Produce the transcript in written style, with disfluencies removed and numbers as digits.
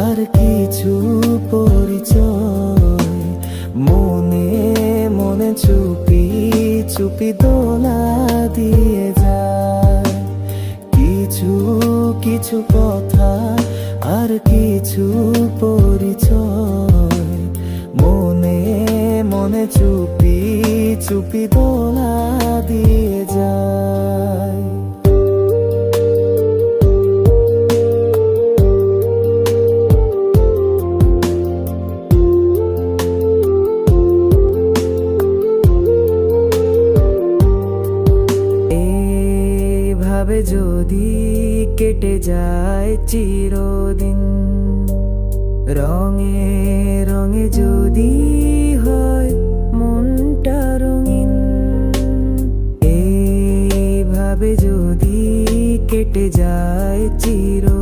আর কিছু পরিচয় মনে মনে চুপি চুপি দোলা দিয়ে যায়। কিছু কিছু কথা আর কিছু পরিচয় মনে মনে চুপি চুপি দোলা দিয়ে যায়। এভাবে যদি কেটে যায় চিরদিন, রঙে রঙে যদি হয় মনটা রঙিন, এইভাবে যদি কেটে যায় চিরদিন,